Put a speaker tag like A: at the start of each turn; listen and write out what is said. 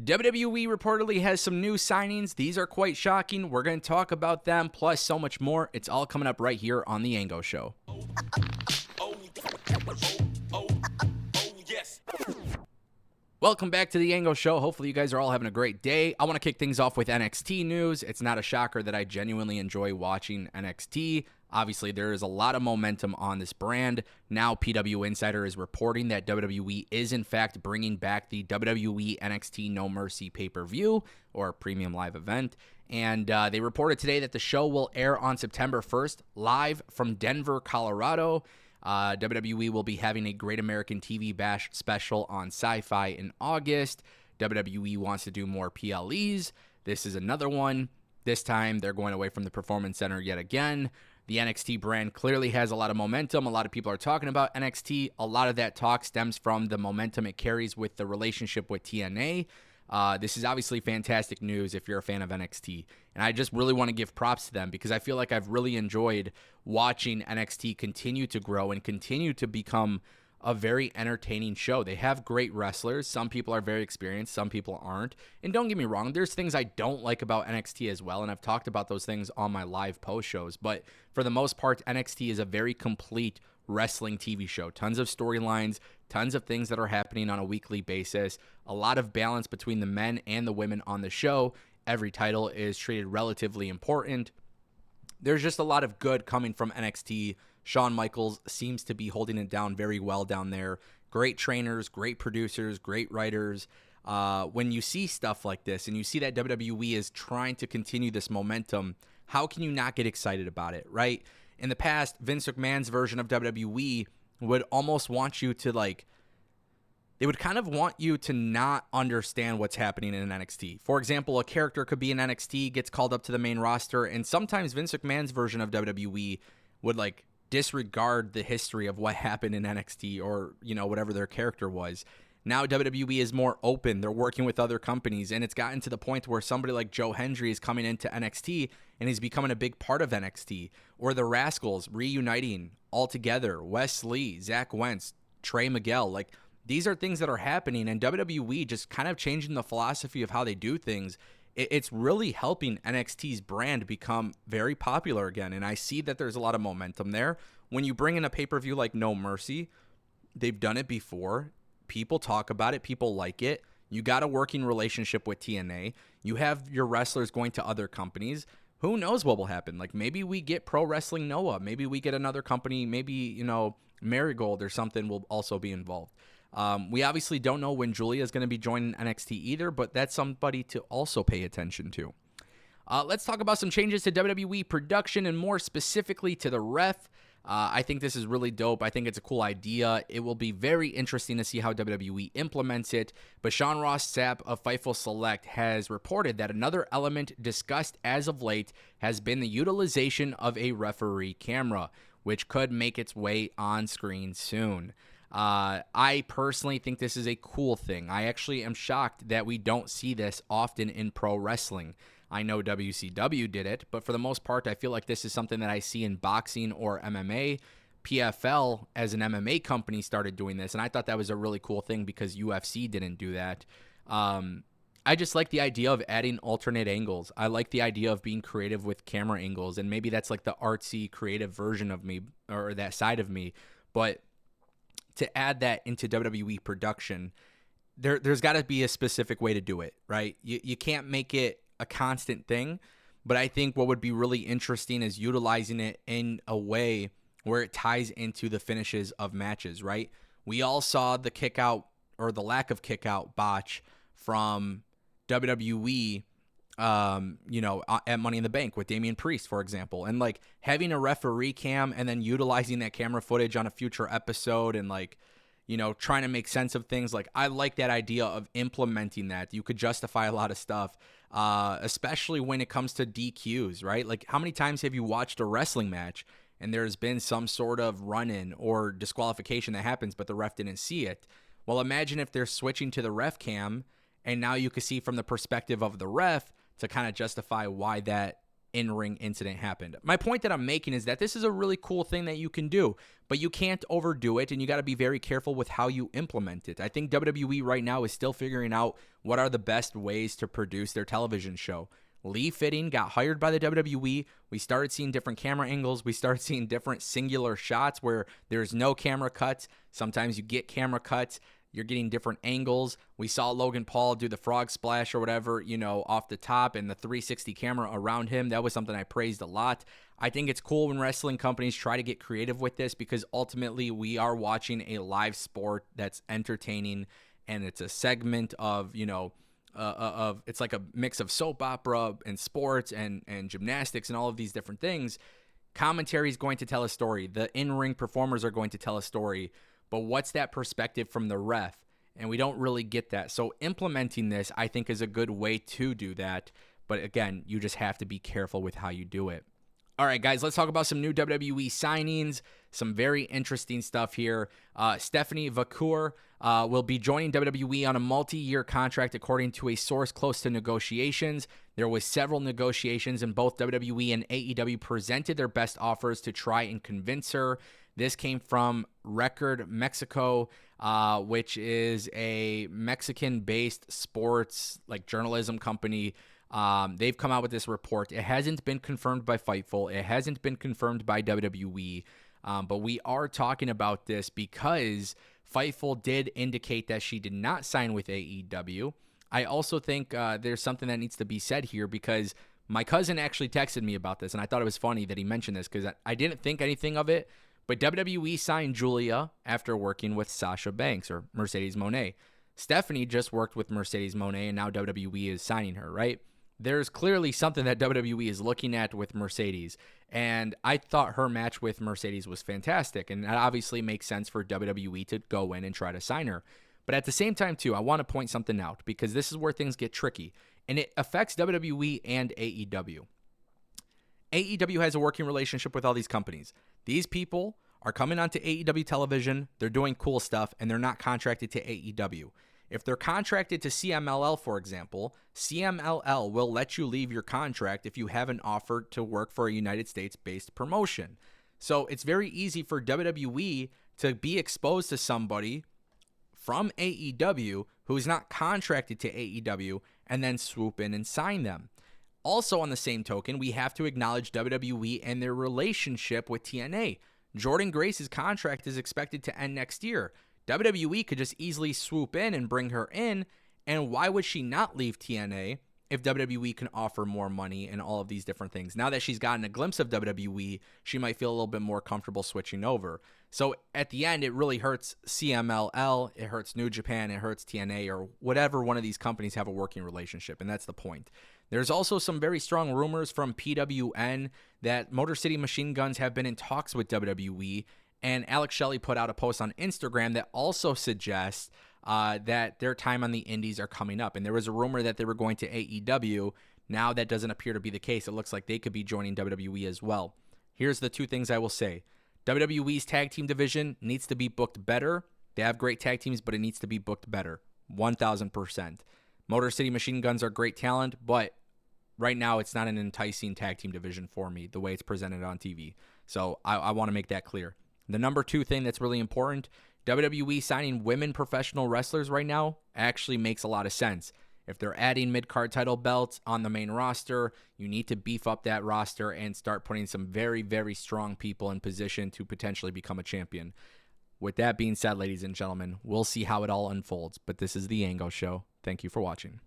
A: WWE reportedly has some new signings. These are quite shocking. We're going to talk about them, plus so much more. It's all coming up right here on The Ango Show. Welcome back to The Ango Show. Hopefully you guys are all having a great day. I want to kick things off with NXT news. It's not a shocker that I genuinely enjoy watching NXT. Obviously, there is a lot of momentum on this brand. Now, PW Insider is reporting that WWE is, in fact, bringing back the WWE NXT No Mercy pay-per-view, or premium live event. And they reported today that the show will air on September 1st, live from Denver, Colorado. WWE will be having a Great American TV Bash special on Sci-Fi in August. WWE wants to do more PLEs. This is another one. This time, they're going away from the Performance Center yet again. The NXT brand clearly has a lot of momentum. A lot of people are talking about NXT. A lot of that talk stems from the momentum it carries with the relationship with TNA. This is obviously fantastic news if you're a fan of NXT. And I just really want to give props to them because I feel like I've really enjoyed watching NXT continue to grow and continue to become a very entertaining show. They have great wrestlers. Some people are very experienced. Some people aren't. And don't get me wrong, there's things I don't like about NXT as well. And I've talked about those things on my live post shows. But for the most part, NXT is a very complete wrestling TV show. Tons of storylines, tons of things that are happening on a weekly basis, a lot of balance between the men and the women on the show. Every title is treated relatively important. There's just a lot of good coming from NXT. Shawn Michaels seems to be holding it down very well down there. Great trainers, great producers, great writers. When you see stuff like this and you see that WWE is trying to continue this momentum, how can you not get excited about it, right? In the past, Vince McMahon's version of WWE would almost want you to they would kind of want you to not understand what's happening in NXT. For example, a character could be in NXT, gets called up to the main roster, and sometimes Vince McMahon's version of WWE would disregard the history of what happened in NXT or, whatever their character was. Now WWE is more open. They're working with other companies, and it's gotten to the point where somebody like Joe Hendry is coming into NXT, and he's becoming a big part of NXT. Or the Rascals reuniting all together. Wes Lee, Zach Wentz, Trey Miguel. These are things that are happening, and WWE just kind of changing the philosophy of how they do things. It's really helping NXT's brand become very popular again, and I see that there's a lot of momentum there. When you bring in a pay-per-view like No Mercy, they've done it before. People talk about it. People like it. You got a working relationship with TNA. You have your wrestlers going to other companies. Who knows what will happen? Maybe we get Pro Wrestling Noah. Maybe we get another company. Maybe, Marigold or something will also be involved. We obviously don't know when Julia is going to be joining NXT either, but that's somebody to also pay attention to. Let's talk about some changes to WWE production and more specifically to the ref. I think this is really dope. I think it's a cool idea. It will be very interesting to see how WWE implements it. But Sean Ross Sapp of Fightful Select has reported that another element discussed as of late has been the utilization of a referee camera, which could make its way on screen soon. I personally think this is a cool thing. I actually am shocked that we don't see this often in pro wrestling. I know WCW did it, but for the most part, I feel like this is something that I see in boxing or MMA. PFL, as an MMA company, started doing this, and I thought that was a really cool thing because UFC didn't do that. I just like the idea of adding alternate angles. I like the idea of being creative with camera angles, and maybe that's the artsy, creative version of me, or that side of me, but to add that into WWE production, there's got to be a specific way to do it, right? You can't make it a constant thing, but I think what would be really interesting is utilizing it in a way where it ties into the finishes of matches, right? We all saw the kick out or the lack of kick out botch from WWE, at Money in the Bank with Damian Priest, for example, and having a referee cam and then utilizing that camera footage on a future episode and trying to make sense of things. I like that idea of implementing that. You could justify a lot of stuff, especially when it comes to DQs, right? How many times have you watched a wrestling match and there's been some sort of run-in or disqualification that happens, but the ref didn't see it? Well, imagine if they're switching to the ref cam, and now you can see from the perspective of the ref to kind of justify why that in-ring incident happened. My point that I'm making is that this is a really cool thing that you can do, but you can't overdo it, and you got to be very careful with how you implement it. I think WWE right now is still figuring out what are the best ways to produce their television show. Lee Fitting got hired by the WWE. We started seeing different camera angles. We started seeing different singular shots where there's no camera cuts. Sometimes you get camera cuts. You're getting different angles. We saw Logan Paul do the frog splash or whatever, off the top, and the 360 camera around him. That was something I praised a lot. I think it's cool when wrestling companies try to get creative with this, because ultimately we are watching a live sport that's entertaining, and it's a segment of, it's like a mix of soap opera and sports and gymnastics and all of these different things. Commentary is going to tell a story. The in-ring performers are going to tell a story. But what's that perspective from the ref? And we don't really get that. So implementing this, I think, is a good way to do that. But again, you just have to be careful with how you do it. All right, guys, let's talk about some new WWE signings. Some very interesting stuff here. Stephanie Vacour will be joining WWE on a multi-year contract, according to a source close to negotiations. There was several negotiations, and both WWE and AEW presented their best offers to try and convince her. This came from Record Mexico, which is a Mexican-based sports journalism company. They've come out with this report. It hasn't been confirmed by Fightful. It hasn't been confirmed by WWE. But we are talking about this because Fightful did indicate that she did not sign with AEW. I also think there's something that needs to be said here, because my cousin actually texted me about this, and I thought it was funny that he mentioned this, because I didn't think anything of it. But WWE signed Julia after working with Sasha Banks or Mercedes Moné. Stephanie just worked with Mercedes Moné, and now WWE is signing her, right? There's clearly something that WWE is looking at with Mercedes. And I thought her match with Mercedes was fantastic. And that obviously makes sense for WWE to go in and try to sign her. But at the same time, too, I want to point something out, because this is where things get tricky. And it affects WWE and AEW. AEW has a working relationship with all these companies. These people are coming onto AEW television, they're doing cool stuff, and they're not contracted to AEW. If they're contracted to CMLL, for example, CMLL will let you leave your contract if you haven't offered to work for a United States-based promotion. So it's very easy for WWE to be exposed to somebody from AEW who is not contracted to AEW and then swoop in and sign them. Also, on the same token, we have to acknowledge WWE and their relationship with TNA. Jordynne Grace's contract is expected to end next year. WWE could just easily swoop in and bring her in, and why would she not leave TNA if WWE can offer more money and all of these different things? Now that she's gotten a glimpse of WWE, she might feel a little bit more comfortable switching over. So at the end, it really hurts CMLL, it hurts New Japan, it hurts TNA, or whatever one of these companies have a working relationship, and that's the point. There's also some very strong rumors from PWN that Motor City Machine Guns have been in talks with WWE, and Alex Shelley put out a post on Instagram that also suggests that their time on the indies are coming up. And there was a rumor that they were going to AEW. Now that doesn't appear to be the case. It looks like they could be joining WWE as well. Here's the two things I will say. WWE's tag team division needs to be booked better. They have great tag teams, but it needs to be booked better. 1,000%. Motor City Machine Guns are great talent, but right now it's not an enticing tag team division for me, the way it's presented on TV. So I want to make that clear. The number two thing that's really important, WWE signing women professional wrestlers right now actually makes a lot of sense. If they're adding mid-card title belts on the main roster, you need to beef up that roster and start putting some very, very strong people in position to potentially become a champion. With that being said, ladies and gentlemen, we'll see how it all unfolds. But this is The Ango Show. Thank you for watching.